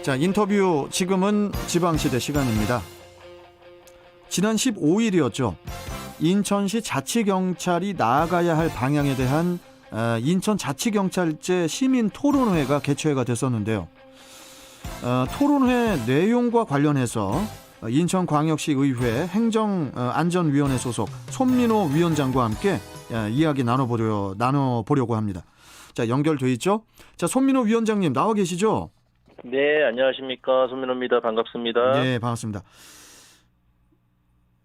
자, 인터뷰 지금은 지방시대 시간입니다. 지난 15일이었죠. 인천시 자치경찰이 나아가야 할 방향에 대한 인천자치경찰제 시민토론회가 개최가 됐었는데요. 토론회 내용과 관련해서 인천광역시 의회 행정안전위원회 소속 손민호 위원장과 함께 이야기 나눠보려고 합니다. 자, 연결돼 있죠? 자, 손민호 위원장님 나와 계시죠? 네, 안녕하십니까. 손민호입니다. 반갑습니다. 네, 반갑습니다.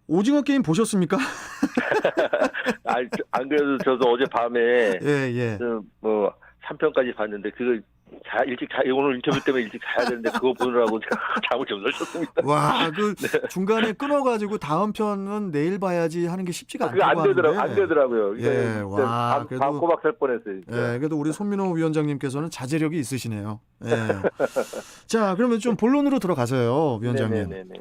오징어 게임 보셨습니까? 안 그래도 저도 어제 밤에 예. 3편까지 봤는데 그걸 오늘 인터뷰 때문에 일찍 자야 되는데 그거 보느라고 잠을 좀 설쳤습니다. 와, 네. 중간에 끊어가지고 다음 편은 내일 봐야지 하는 게 쉽지가 않다고 하는데. 안 되더라고요. 예, 와, 밤 꼬박 살 뻔했어요. 예, 그래도 우리 손민호 위원장님께서는 자제력이 있으시네요. 예. 자, 그러면 좀 본론으로 들어가세요, 위원장님. 네네네.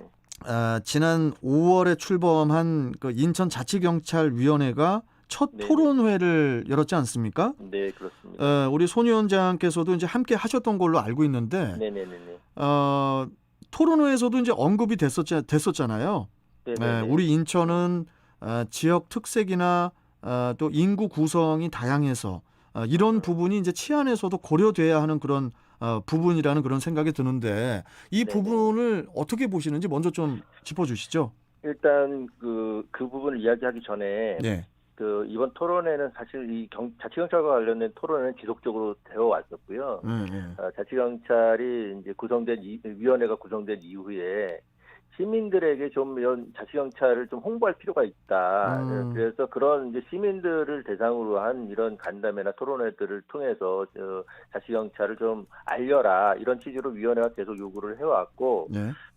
지난 5월에 출범한 그 인천자치경찰위원회가 첫 토론회를 열었지 않습니까? 네, 그렇습니다. 우리 손 위원장께서도 이제 함께 하셨던 걸로 알고 있는데, 네네네. 토론회에서도 이제 언급이 됐었잖아요. 우리 인천은 지역 특색이나 또 인구 구성이 다양해서 이런 부분이 이제 치안에서도 고려돼야 하는 그런 부분이라는 그런 생각이 드는데 이 부분을 어떻게 보시는지 먼저 좀 짚어주시죠. 일단 그 부분을 이야기하기 전에 이번 토론회는 사실 이 자치경찰과 관련된 토론회는 지속적으로 되어 왔었고요. 자치경찰이 이제 위원회가 구성된 이후에 시민들에게 좀 이런 자치경찰을 좀 홍보할 필요가 있다. 그래서 그런 이제 시민들을 대상으로 한 이런 간담회나 토론회들을 통해서 자치경찰을 좀 알려라. 이런 취지로 위원회가 계속 요구를 해왔고,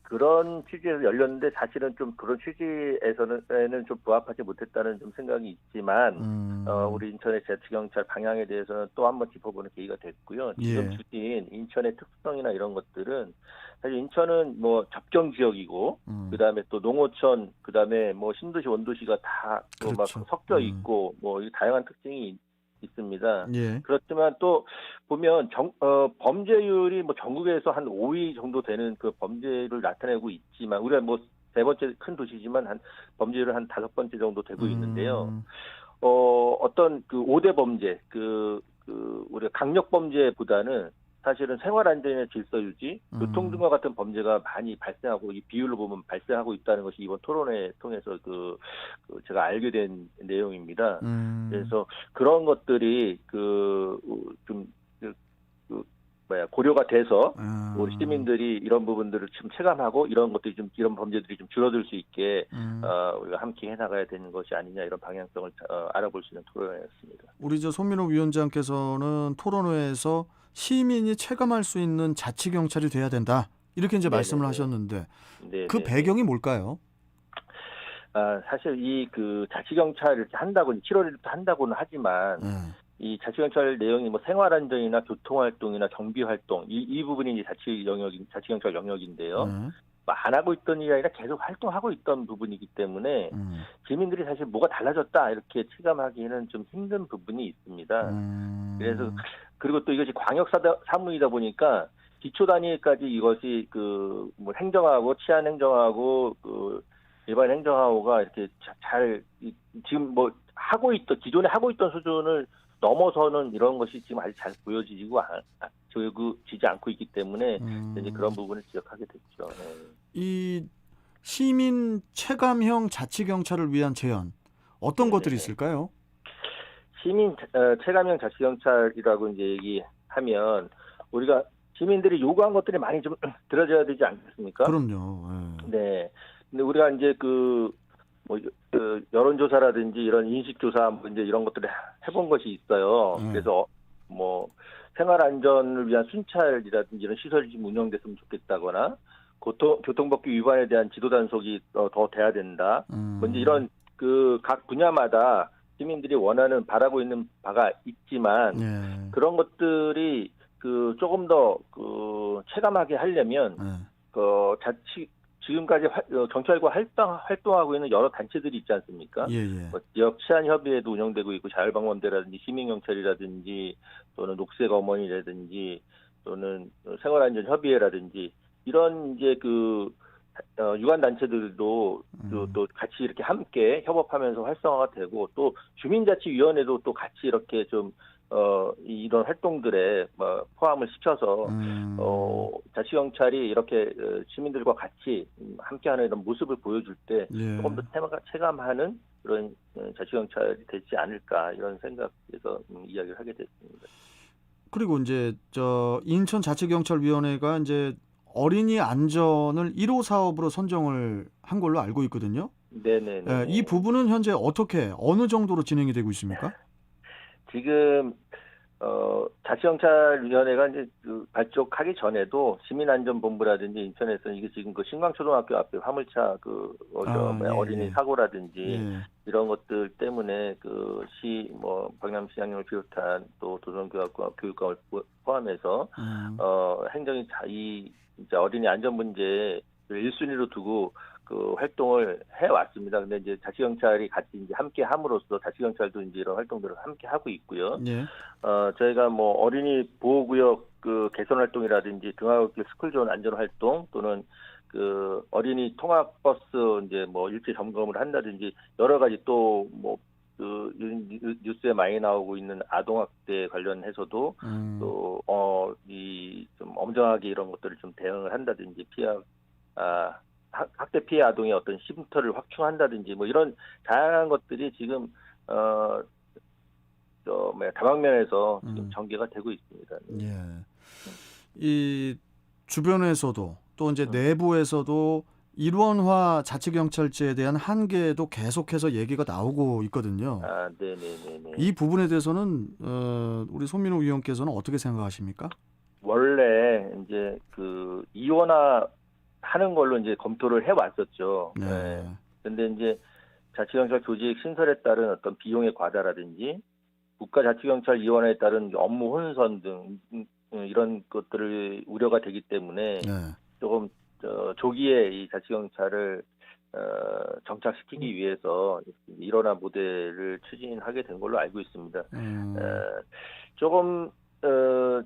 그런 취지에서 열렸는데 사실은 좀 그런 취지에서는 좀 부합하지 못했다는 좀 생각이 있지만, 우리 인천의 자치경찰 방향에 대해서는 또 한번 짚어보는 계기가 됐고요. 지금 주진 인천의 특성이나 이런 것들은 사실 인천은 뭐 접경 지역이고, 그 다음에 또 농어촌, 그 다음에 뭐 신도시, 원도시가 다 또 막 섞여 있고, 뭐 다양한 특징이 있습니다. 그렇지만 또 보면 범죄율이 뭐 전국에서 한 5위 정도 되는 그 범죄율을 나타내고 있지만 우리가 뭐 세 번째 큰 도시지만 한 범죄율은 한 5번째 정도 되고 있는데요. 어떤 그 5대 범죄 우리가 강력 범죄보다는 사실은 생활 안전이나 질서 유지, 교통 등과 같은 범죄가 많이 발생하고 이 비율로 보면 발생하고 있다는 것이 이번 토론회 통해서 제가 알게 된 내용입니다. 그래서 그런 것들이 고려가 돼서 우리 시민들이 이런 부분들을 좀 체감하고 이런 범죄들이 좀 줄어들 수 있게 우리가 함께 해나가야 되는 것이 아니냐 이런 방향성을 알아볼 수 있는 토론회였습니다. 우리 손민호 위원장께서는 토론회에서 시민이 체감할 수 있는 자치경찰이 돼야 된다. 이렇게 이제 말씀을 하셨는데 그 배경이 뭘까요? 사실 자치경찰을 이렇게 한다고 7월에도 한다고는 하지만 이 자치경찰 내용이 뭐 생활안전이나 교통활동이나 경비활동 이 부분이 이제 자치경찰 영역인데요. 안 하고 있던 일이 아니라 계속 활동하고 있던 부분이기 때문에 시민들이 사실 뭐가 달라졌다 이렇게 체감하기는 좀 힘든 부분이 있습니다. 그래서 그리고 또 이것이 광역사무이다 보니까 기초 단위까지 이것이 뭐 행정하고 치안 행정하고 일반 행정하고가 이렇게 지금 뭐 기존에 하고 있던 수준을 넘어서는 이런 것이 지금 아직 잘 보여지지 않고 있기 때문에 이제 그런 부분을 지적하게 됐죠. 이 시민 체감형 자치경찰을 위한 제안 어떤 것들이 있을까요? 시민 체감형 자치경찰이라고 이제 얘기하면 우리가 시민들이 요구한 것들이 많이 좀 들어져야 되지 않겠습니까? 그럼요. 네. 근데 우리가 이제 여론조사라든지 이런 인식조사 이제 이런 것들을 해본 것이 있어요. 그래서 뭐 생활안전을 위한 순찰이라든지 이런 시설이 좀 운영됐으면 좋겠다거나 교통법규 위반에 대한 지도 단속이 더 돼야 된다. 먼저 이런 각 분야마다 시민들이 바라고 있는 바가 있지만 그런 것들이 조금 더 체감하게 하려면 지금까지 경찰과 활동하고 있는 여러 단체들이 있지 않습니까? 뭐 지역 치안협의회도 운영되고 있고 자율방범대라든지 시민경찰이라든지 또는 녹색어머니라든지 또는 생활안전협의회라든지 이런 이제 그 유관 단체들도 또 같이 이렇게 함께 협업하면서 활성화가 되고 또 주민자치위원회도 또 같이 이렇게 좀 이런 활동들에 포함을 시켜서 자치경찰이 이렇게 시민들과 같이 함께하는 이런 모습을 보여줄 때 예. 조금 더 체감하는 그런 자치경찰이 되지 않을까 이런 생각에서 이야기를 하게 됐습니다. 그리고 이제 인천자치경찰위원회가 이제 어린이 안전을 1호 사업으로 선정을 한 걸로 알고 있거든요. 네네. 예, 이 부분은 현재 어느 정도로 진행이 되고 있습니까? 지금 자치경찰위원회가 이제 발족하기 전에도 시민안전본부라든지 인천에서 이게 지금 그 신광초등학교 앞에 화물차 어린이 사고라든지 예. 이런 것들 때문에 박남시장님을 비롯한 또 도전교육감을 포함해서 행정이 진짜 어린이 안전 문제를 1순위로 두고 그 활동을 해왔습니다. 근데 이제 자치경찰이 같이 이제 함께 함으로써 자치경찰도 이제 이런 활동들을 함께 하고 있고요. 예. 저희가 어린이 보호구역 개선 활동이라든지 등하굣길 스쿨존 안전 활동 또는 그 어린이 통학버스 이제 일제 점검을 한다든지 여러 가지 또 뉴스에 많이 나오고 있는 아동학대 관련해서도 또 좀 엄정하게 이런 것들을 좀 대응을 한다든지 학대 피해 아동의 어떤 쉼터를 확충한다든지 이런 다양한 것들이 지금 다방면에서 지금 전개가 되고 있습니다. 예. 이 주변에서도 또 이제 내부에서도 일원화 자치경찰제에 대한 한계도 계속해서 얘기가 나오고 있거든요. 네네네. 이 부분에 대해서는 우리 손민호 위원께서는 어떻게 생각하십니까? 원래 이제 그 이원화 하는 걸로 이제 검토를 해왔었죠. 네. 근데 이제 자치경찰 조직 신설에 따른 어떤 비용의 과다라든지 국가자치경찰위원회에 따른 업무 혼선 등 이런 것들을 우려가 되기 때문에 조금 조기에 이 자치경찰을 정착시키기 위해서 일원화 모델을 추진하게 된 걸로 알고 있습니다. 조금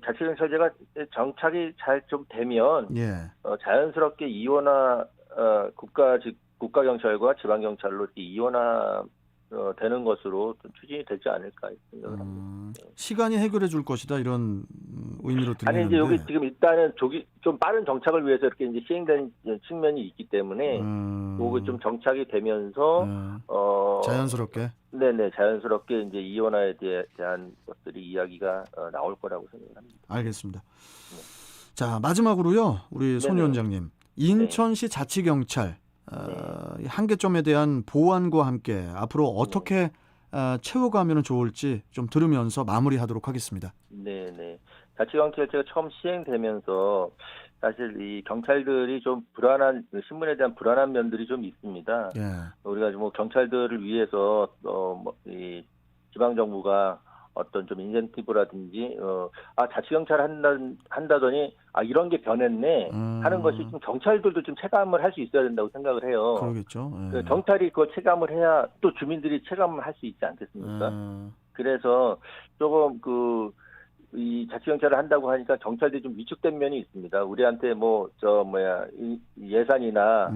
자치경찰제가 정착이 잘 좀 되면 자연스럽게 이원화 국가경찰과 지방경찰로 이원화 되는 것으로 좀 추진이 되지 않을까 생각을 합니다. 시간이 해결해 줄 것이다 이런 의미로 들리는데. 아니 이제 여기 지금 일단은 좀 빠른 정착을 위해서 이렇게 이제 시행된 측면이 있기 때문에 그거 좀 정착이 되면서 자연스럽게. 네네 자연스럽게 이제 이원화에 대한 것들이 이야기가 나올 거라고 생각합니다. 알겠습니다. 자 마지막으로요 우리 손 위원장님 인천시 자치경찰 한계점에 대한 보완과 함께 앞으로 어떻게 채워가면 좋을지 좀 들으면서 마무리하도록 하겠습니다. 네네. 자치경찰제가 처음 시행되면서 사실 이 경찰들이 좀 신문에 대한 불안한 면들이 좀 있습니다. 우리가 경찰들을 위해서 이 지방 정부가 어떤 좀 인센티브라든지 자치경찰 한다더니 이런 게 변했네 하는 것이 좀 경찰들도 좀 체감을 할 수 있어야 된다고 생각을 해요. 그러겠죠. 경찰이 그걸 체감을 해야 또 주민들이 체감을 할 수 있지 않겠습니까? 그래서 조금 이 자치경찰을 한다고 하니까 경찰들이 좀 위축된 면이 있습니다. 우리한테 예산이나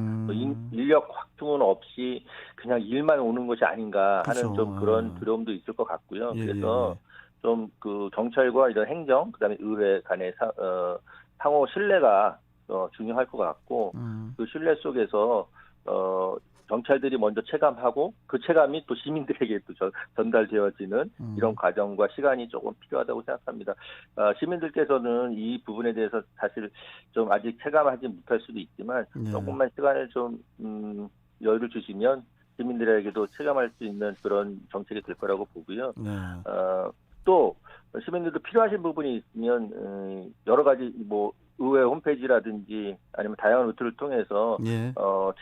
인력 확충은 없이 그냥 일만 오는 것이 아닌가 하는 좀 그런 두려움도 있을 것 같고요. 그래서 좀 경찰과 이런 행정, 그다음에 의회 간의 상호 신뢰가 중요할 것 같고 그 신뢰 속에서 경찰들이 먼저 체감하고 그 체감이 또 시민들에게 또 전달되어지는 이런 과정과 시간이 조금 필요하다고 생각합니다. 시민들께서는 이 부분에 대해서 사실 좀 아직 체감하지 못할 수도 있지만 조금만 시간을 좀 여유를 주시면 시민들에게도 체감할 수 있는 그런 정책이 될 거라고 보고요. 또 시민들도 필요하신 부분이 있으면 여러 가지 의회 홈페이지라든지 아니면 다양한 루트를 통해서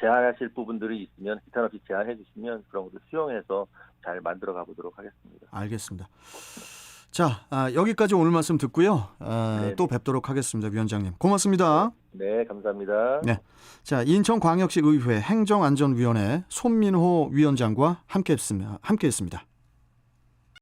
제안하실 부분들이 있으면 기탄 없이 제안해 주시면 그런 것을 수용해서 잘 만들어 가보도록 하겠습니다. 알겠습니다. 자, 여기까지 오늘 말씀 듣고요. 또 뵙도록 하겠습니다. 위원장님. 고맙습니다. 네, 감사합니다. 네, 자 인천광역시 의회 행정안전위원회 손민호 위원장과 함께했습니다.